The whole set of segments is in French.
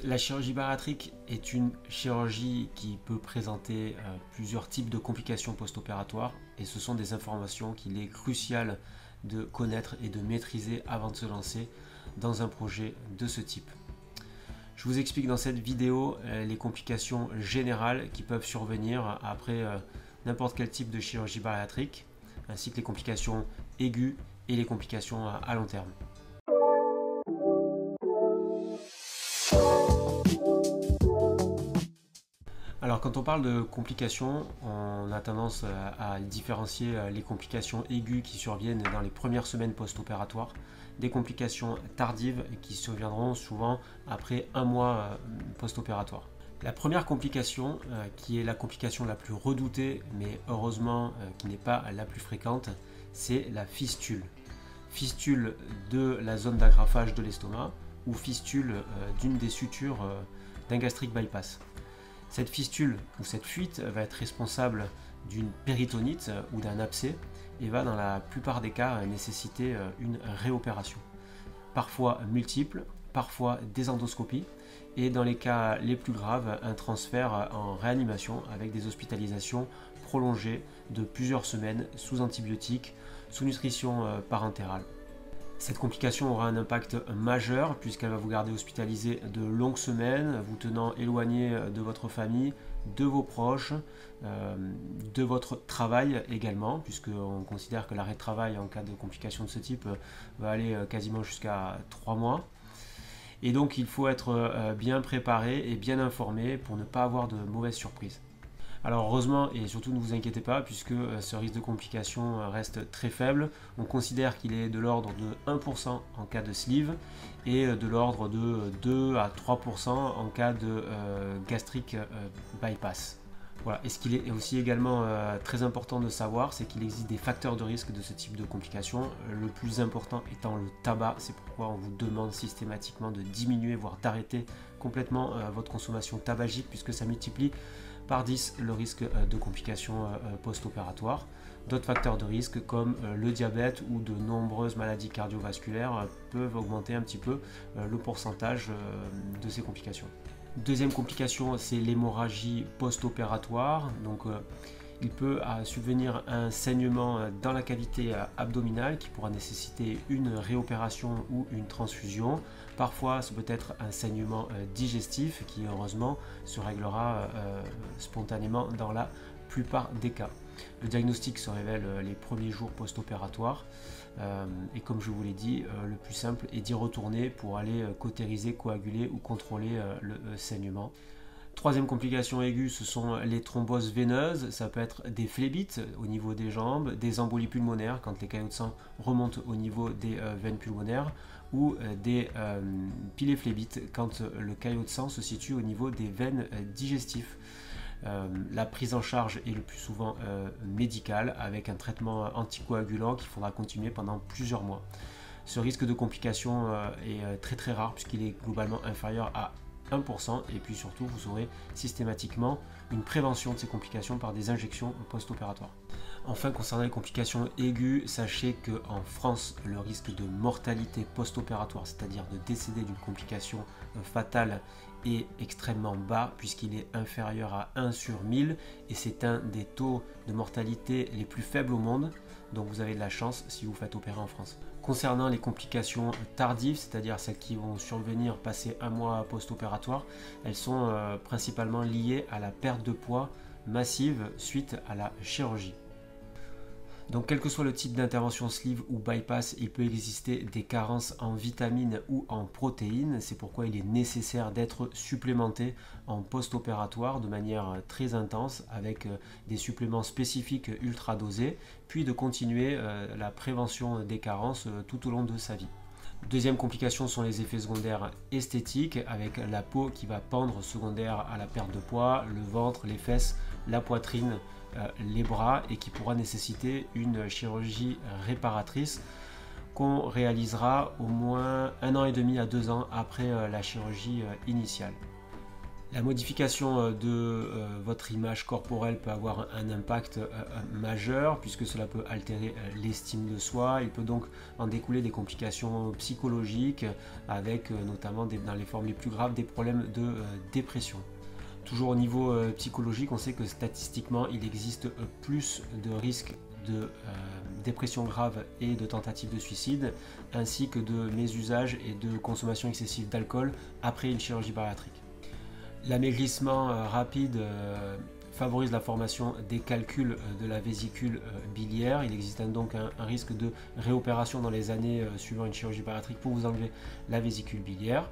La chirurgie bariatrique est une chirurgie qui peut présenter plusieurs types de complications post-opératoires et ce sont des informations qu'il est crucial de connaître et de maîtriser avant de se lancer dans un projet de ce type. Je vous explique dans cette vidéo les complications générales qui peuvent survenir après n'importe quel type de chirurgie bariatrique, ainsi que les complications aiguës et les complications à long terme. Alors quand on parle de complications, on a tendance à différencier les complications aiguës qui surviennent dans les premières semaines post-opératoires, des complications tardives qui surviendront souvent après un mois post-opératoire. La première complication, qui est la complication la plus redoutée, mais heureusement qui n'est pas la plus fréquente, c'est la fistule. Fistule de la zone d'agrafage de l'estomac ou fistule d'une des sutures d'un gastric bypass. Cette fistule ou cette fuite va être responsable d'une péritonite ou d'un abcès et va dans la plupart des cas nécessiter une réopération. Parfois multiple, parfois des endoscopies et dans les cas les plus graves, un transfert en réanimation avec des hospitalisations prolongées de plusieurs semaines sous antibiotiques, sous nutrition parentérale. Cette complication aura un impact majeur puisqu'elle va vous garder hospitalisé de longues semaines, vous tenant éloigné de votre famille, de vos proches, de votre travail également, puisqu'on considère que l'arrêt de travail en cas de complications de ce type va aller quasiment jusqu'à 3 mois. Et donc il faut être bien préparé et bien informé pour ne pas avoir de mauvaises surprises. Alors heureusement et surtout ne vous inquiétez pas puisque ce risque de complication reste très faible. On considère qu'il est de l'ordre de 1% en cas de sleeve et de l'ordre de 2 à 3% en cas de gastric bypass. Voilà. Et ce qu'il est aussi également très important de savoir, c'est qu'il existe des facteurs de risque de ce type de complications. Le plus important étant le tabac, c'est pourquoi on vous demande systématiquement de diminuer, voire d'arrêter complètement votre consommation tabagique puisque ça multiplie par 10 le risque de complications post-opératoires. D'autres facteurs de risque comme le diabète ou de nombreuses maladies cardiovasculaires peuvent augmenter un petit peu le pourcentage de ces complications. Deuxième complication, c'est l'hémorragie post-opératoire. Donc, il peut subvenir un saignement dans la cavité abdominale qui pourra nécessiter une réopération ou une transfusion. Parfois, ce peut être un saignement digestif qui, heureusement, se réglera spontanément dans la plupart des cas. Le diagnostic se révèle les premiers jours post-opératoires et comme je vous l'ai dit, le plus simple est d'y retourner pour aller cautériser, coaguler ou contrôler le saignement. Troisième complication aiguë, ce sont les thromboses veineuses. Ça peut être des phlébites au niveau des jambes, des embolies pulmonaires quand les caillots de sang remontent au niveau des veines pulmonaires ou des piléphlébites quand le caillot de sang se situe au niveau des veines digestives. La prise en charge est le plus souvent médicale avec un traitement anticoagulant qu'il faudra continuer pendant plusieurs mois. Ce risque de complication est très rare puisqu'il est globalement inférieur à 1% et puis surtout vous aurez systématiquement une prévention de ces complications par des injections post-opératoires. Enfin, concernant les complications aiguës, sachez qu'en France, le risque de mortalité post-opératoire, c'est-à-dire de décéder d'une complication fatale, est extrêmement bas puisqu'il est inférieur à 1 sur 1000 et c'est un des taux de mortalité les plus faibles au monde, donc vous avez de la chance si vous faites opérer en France. Concernant les complications tardives, c'est-à-dire celles qui vont survenir passer un mois post-opératoire, elles sont principalement liées à la perte de poids massive suite à la chirurgie. Donc quel que soit le type d'intervention sleeve ou bypass, il peut exister des carences en vitamines ou en protéines. C'est pourquoi il est nécessaire d'être supplémenté en post-opératoire de manière très intense avec des suppléments spécifiques ultra dosés, puis de continuer la prévention des carences tout au long de sa vie. Deuxième complication sont les effets secondaires esthétiques avec la peau qui va pendre secondaire à la perte de poids, le ventre, les fesses, la poitrine, les bras et qui pourra nécessiter une chirurgie réparatrice qu'on réalisera au moins 1 an et demi à 2 ans après la chirurgie initiale. La modification de votre image corporelle peut avoir un impact majeur puisque cela peut altérer l'estime de soi. Il peut donc en découler des complications psychologiques avec notamment dans les formes les plus graves des problèmes de dépression. Toujours au niveau psychologique, on sait que statistiquement il existe plus de risques de dépression grave et de tentative de suicide ainsi que de mésusage et de consommation excessive d'alcool après une chirurgie bariatrique. L'amaigrissement rapide favorise la formation des calculs de la vésicule biliaire. Il existe donc un risque de réopération dans les années suivant une chirurgie bariatrique pour vous enlever la vésicule biliaire.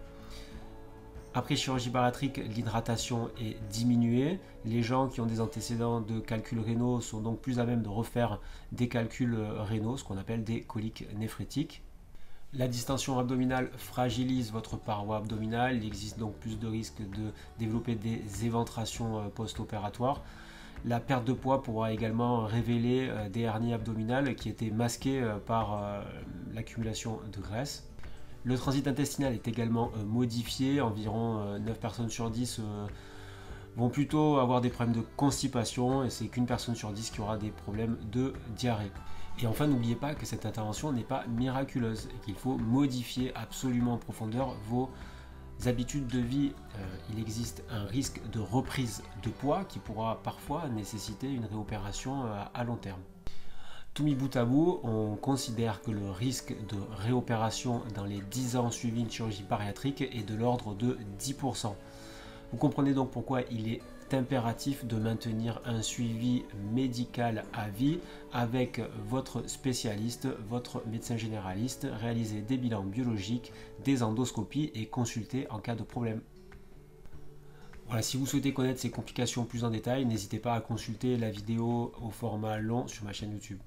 Après chirurgie bariatrique, l'hydratation est diminuée. Les gens qui ont des antécédents de calculs rénaux sont donc plus à même de refaire des calculs rénaux, ce qu'on appelle des coliques néphrétiques. La distension abdominale fragilise votre paroi abdominale, il existe donc plus de risques de développer des éventrations post-opératoires. La perte de poids pourra également révéler des hernies abdominales qui étaient masquées par l'accumulation de graisse. Le transit intestinal est également modifié, environ 9 personnes sur 10 vont plutôt avoir des problèmes de constipation et c'est qu'une personne sur 10 qui aura des problèmes de diarrhée. Et enfin, n'oubliez pas que cette intervention n'est pas miraculeuse et qu'il faut modifier absolument en profondeur vos habitudes de vie. Il existe un risque de reprise de poids qui pourra parfois nécessiter une réopération à long terme. Tout mis bout à bout, on considère que le risque de réopération dans les 10 ans suivis une chirurgie bariatrique est de l'ordre de 10%. Vous comprenez donc pourquoi il est impératif de maintenir un suivi médical à vie avec votre spécialiste, votre médecin généraliste, réaliser des bilans biologiques, des endoscopies et consulter en cas de problème. Voilà, si vous souhaitez connaître ces complications plus en détail, n'hésitez pas à consulter la vidéo au format long sur ma chaîne YouTube.